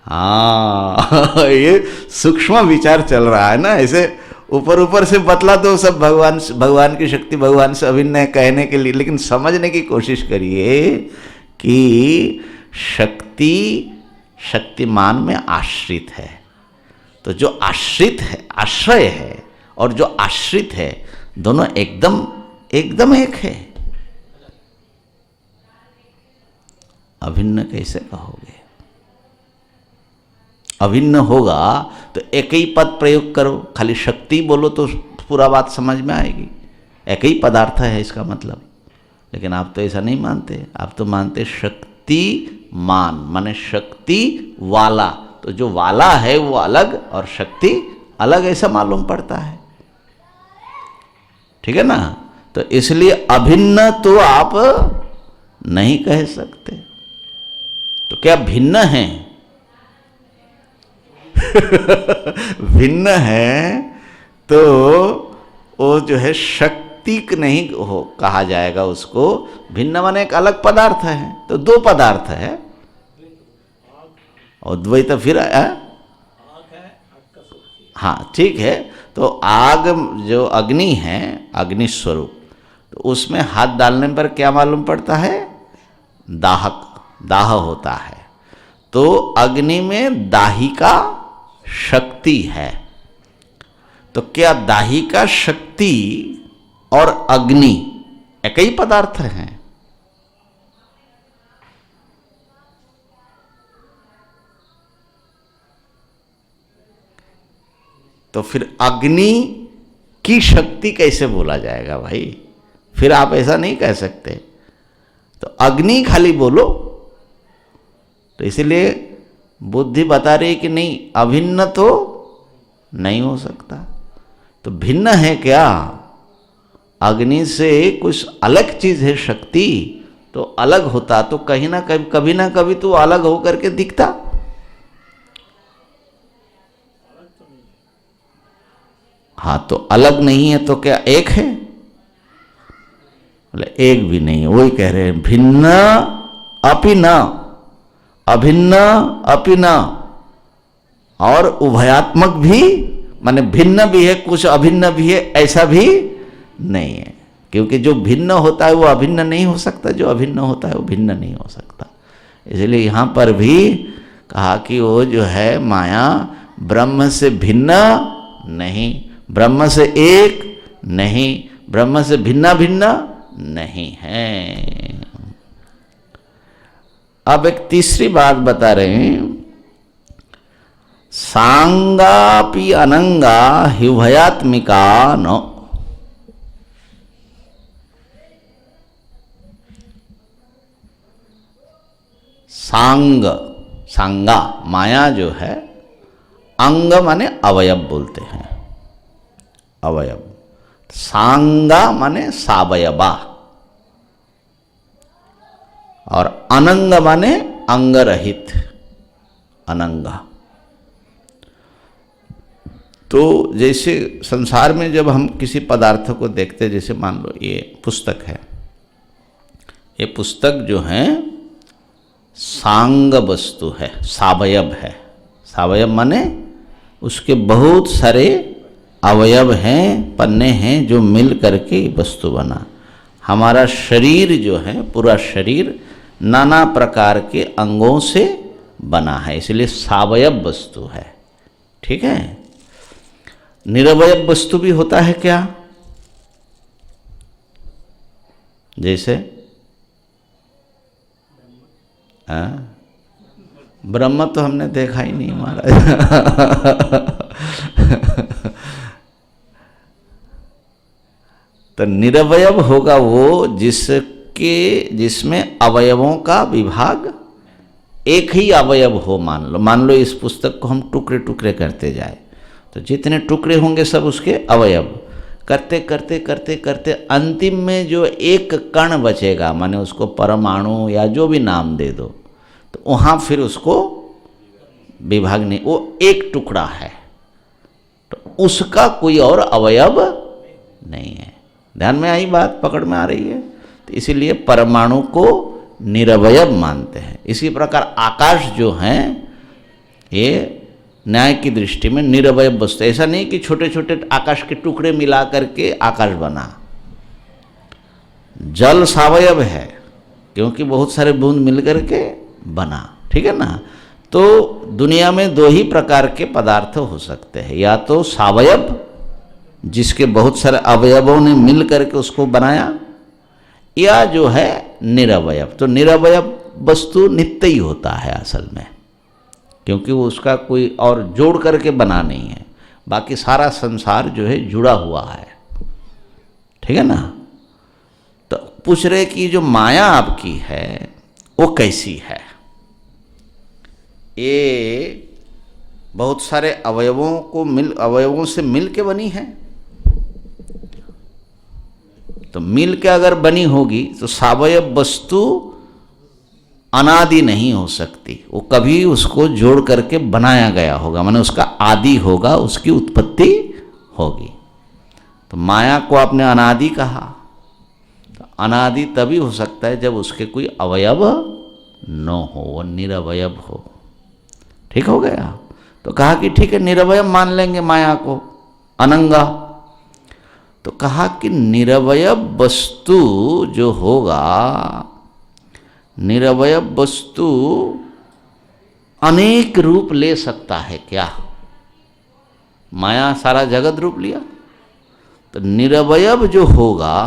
हाँ ये सूक्ष्म विचार चल रहा है ना। ऐसे ऊपर ऊपर से बतला दो सब भगवान की शक्ति भगवान से अभिन्न है कहने के लिए, लेकिन समझने की कोशिश करिए कि शक्ति शक्तिमान में आश्रित है। तो जो आश्रित है, आश्रय है, और जो आश्रित है, दोनों एकदम एकदम एक है। अभिन्न कैसे कहोगे? अभिन्न होगा तो एक ही पद प्रयोग करो, खाली शक्ति बोलो तो पूरा बात समझ में आएगी। एक ही पदार्थ है इसका मतलब। लेकिन आप तो ऐसा नहीं मानते, आप तो मानते शक्तिमान माने शक्ति वाला। तो जो वाला है वो अलग और शक्ति अलग, ऐसा मालूम पड़ता है। ठीक है ना? तो इसलिए अभिन्न तो आप नहीं कह सकते। तो क्या भिन्न है? भिन्न है तो वो जो है शक्तिक नहीं हो कहा जाएगा उसको। भिन्न माने एक अलग पदार्थ है, तो दो पदार्थ है और द्वैत फिर हाँ ठीक है। तो आग जो अग्नि है, अग्नि स्वरूप, तो उसमें हाथ डालने पर क्या मालूम पड़ता है? दाहक, दाह होता है। तो अग्नि में दाहिका शक्ति है। तो क्या दाहिका शक्ति और अग्नि एक ही पदार्थ हैं? तो फिर अग्नि की शक्ति कैसे बोला जाएगा भाई? फिर आप ऐसा नहीं कह सकते। तो अग्नि खाली बोलो। तो इसलिए बुद्धि बता रही कि नहीं, अभिन्न तो नहीं हो सकता। तो भिन्न है क्या? अग्नि से कुछ अलग चीज है शक्ति, तो अलग होता तो कहीं ना कभी ना कभी तो अलग होकर के दिखता। हाँ, तो अलग नहीं है तो क्या एक है? बोले एक भी नहीं है। वही कह रहे हैं भिन्न अपि न, अभिन्न अपि न, और उभयात्मक भी, माने भिन्न भी है कुछ अभिन्न भी है, ऐसा भी नहीं है। क्योंकि जो भिन्न होता है वो अभिन्न नहीं हो सकता, जो अभिन्न होता है वो भिन्न नहीं हो सकता। इसलिए यहाँ पर भी कहा कि वो जो है माया ब्रह्म से भिन्न नहीं, ब्रह्म से एक नहीं, ब्रह्म से भिन्न भिन्न नहीं है। अब एक तीसरी बात बता रहे हैं, सांगापि अनंगा हिभयात्मिका न। सांग, सांगा माया जो है, अंग माने अवयव बोलते हैं, अवयव। सांगा माने सावयवा, और अनंग माने अंग रहित, अनंगा। तो जैसे संसार में जब हम किसी पदार्थ को देखते, जैसे मान लो ये पुस्तक है, ये पुस्तक जो है सांग वस्तु है, सावयव है। सावयव माने उसके बहुत सारे अवयव हैं, पन्ने हैं, जो मिल करके वस्तु बना। हमारा शरीर जो है, पूरा शरीर नाना प्रकार के अंगों से बना है, इसलिए सावयव वस्तु है। ठीक है? निरवयव वस्तु भी होता है क्या? जैसे ब्रह्म तो हमने देखा ही नहीं महाराज। तो निरवयव होगा वो जिसके जिसमें अवयवों का विभाग एक ही अवयव हो। मान लो इस पुस्तक को हम टुकड़े टुकड़े करते जाए तो जितने टुकड़े होंगे सब उसके अवयव, करते करते करते करते अंतिम में जो एक कण बचेगा, माने उसको परमाणु या जो भी नाम दे दो, तो वहाँ फिर उसको विभाग नहीं, वो एक टुकड़ा है, तो उसका कोई और अवयव नहीं है। ध्यान में आई बात, पकड़ में आ रही है? तो इसीलिए परमाणु को निरवयव मानते हैं। इसी प्रकार आकाश जो हैं ये न्याय की दृष्टि में निरवयव वस्तु। ऐसा नहीं कि छोटे छोटे आकाश के टुकड़े मिला करके आकाश बना। जल सावयव है क्योंकि बहुत सारे बूंद मिल करके बना, ठीक है ना। तो दुनिया में दो ही प्रकार के पदार्थ हो सकते हैं, या तो सावयव जिसके बहुत सारे अवयवों ने मिल करके उसको बनाया, या जो है निरवयव। तो निरवयव वस्तु नित्य ही होता है असल में, क्योंकि वो उसका कोई और जोड़ करके बना नहीं है। बाकी सारा संसार जो है जुड़ा हुआ है, ठीक है ना। तो पूछ रहे कि जो माया आपकी है वो कैसी है? ये बहुत सारे अवयवों से मिल के बनी है। तो मिल के अगर बनी होगी तो सावयव वस्तु अनादि नहीं हो सकती, वो कभी उसको जोड़ करके बनाया गया होगा, माने उसका आदि होगा, उसकी उत्पत्ति होगी। तो माया को आपने अनादि कहा, तो अनादि तभी हो सकता है जब उसके कोई अवयव न हो, वो निरवयव हो। ठीक हो गया? तो कहा कि ठीक है निरवयव मान लेंगे माया को, अनंगा। तो कहा कि निरवयव वस्तु जो होगा, निरवयव वस्तु अनेक रूप ले सकता है क्या? माया सारा जगत रूप लिया, तो निरवयव जो होगा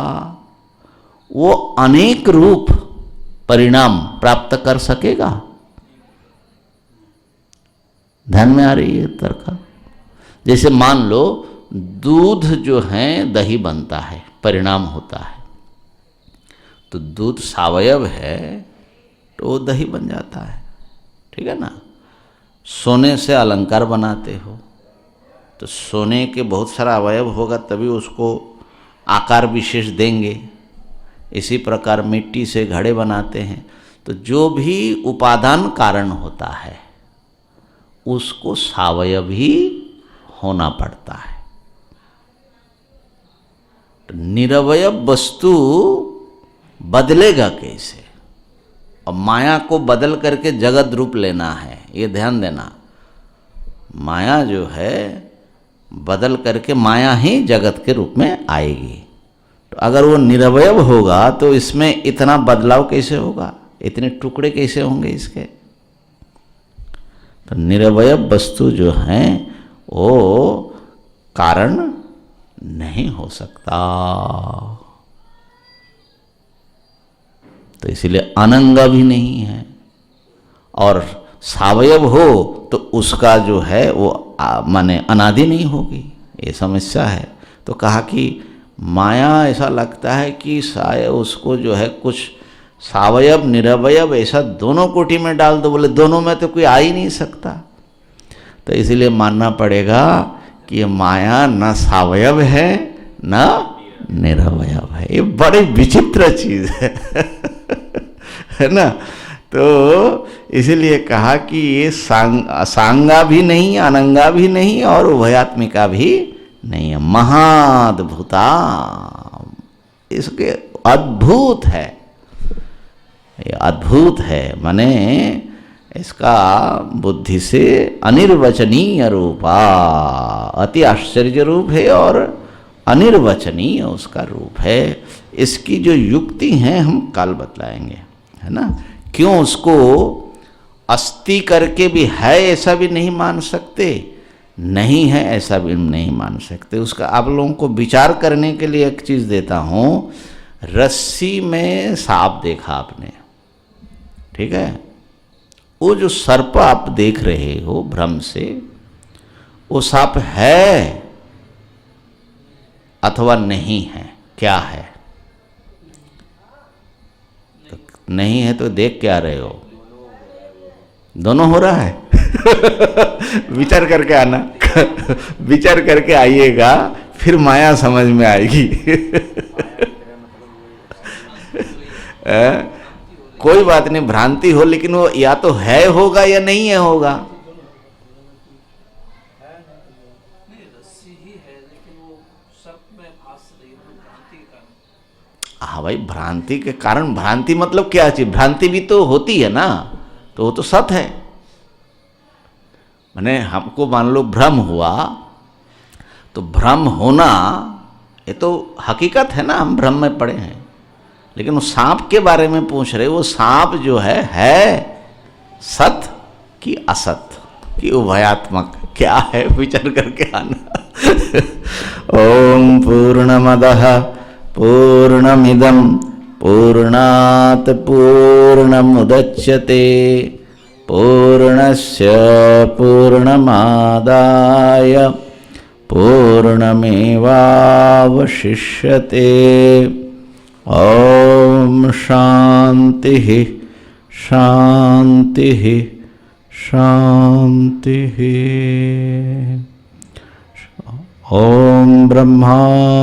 वो अनेक रूप परिणाम प्राप्त कर सकेगा? ध्यान में आ रही है तर्क? जैसे मान लो दूध जो है दही बनता है, परिणाम होता है, तो दूध सावयव है तो वो दही बन जाता है, ठीक है ना। सोने से अलंकार बनाते हो तो सोने के बहुत सारा अवयव होगा तभी उसको आकार विशेष देंगे। इसी प्रकार मिट्टी से घड़े बनाते हैं, तो जो भी उपादान कारण होता है उसको सावयव ही होना पड़ता है। तो निरवयव वस्तु बदलेगा कैसे? और माया को बदल करके जगत रूप लेना है, ये ध्यान देना। माया जो है बदल करके माया ही जगत के रूप में आएगी। तो अगर वो निरवयव होगा तो इसमें इतना बदलाव कैसे होगा, इतने टुकड़े कैसे होंगे इसके? तो निरवयव वस्तु जो है वो कारण नहीं हो सकता। तो इसीलिए अनंगा भी नहीं है, और सावयव हो तो उसका जो है वो माने अनादि नहीं होगी, ये समस्या है। तो कहा कि माया ऐसा लगता है कि शायद उसको जो है कुछ सावयव निरवयव ऐसा दोनों कोटि में डाल दो, बोले दोनों में तो कोई आ ही नहीं सकता। तो इसीलिए मानना पड़ेगा कि ये माया न सावयव है न निरवयव है। ये बड़ी विचित्र चीज है ना। तो इसीलिए कहा कि ये सांगा भी नहीं, अनंगा भी नहीं, और उभयात्मिका भी नहीं है, महाद्भुता। इसके अद्भुत है, ये अद्भुत है, माने इसका बुद्धि से अनिर्वचनीय रूपा, अति आश्चर्य रूप है और अनिर्वचनीय उसका रूप है। इसकी जो युक्ति है हम कल बतलाएंगे, है ना। क्यों उसको अस्थि करके भी है ऐसा भी नहीं मान सकते, नहीं है ऐसा भी नहीं मान सकते। उसका आप लोगों को विचार करने के लिए एक चीज़ देता हूँ। रस्सी में सांप देखा आपने, ठीक है, वो जो सर्प आप देख रहे हो भ्रम से, वो सांप है अथवा नहीं है, क्या है? नहीं है तो देख क्या रहे हो? दोनों हो रहा है। विचार करके आना। विचार करके आइएगा, फिर माया समझ में आएगी। कोई बात नहीं, भ्रांति हो, लेकिन वो या तो है होगा या नहीं है होगा। नहीं, रस्सी ही है लेकिन वो सर्प में फांस रही है भ्रांति के कारण। हाँ भाई, भ्रांति के कारण। भ्रांति मतलब क्या चीज? भ्रांति भी तो होती है ना, तो वो तो सत है। माने हमको मान लो भ्रम हुआ, तो भ्रम होना ये तो हकीकत है ना, हम भ्रम में पड़े हैं। लेकिन वो सांप के बारे में पूछ रहे, वो सांप जो है सत कि असत कि उभयात्मक, क्या है? विचार करके आना। ओम पूर्णमदः पूर्णमिदं पूर्णात् पूर्णमुदच्यते पूर्णस्य पूर्णमादाय पूर्णमेवावशिष्यते। ओम शांति शांति शांति। ओम ब्रह्मार्पणमस्तु।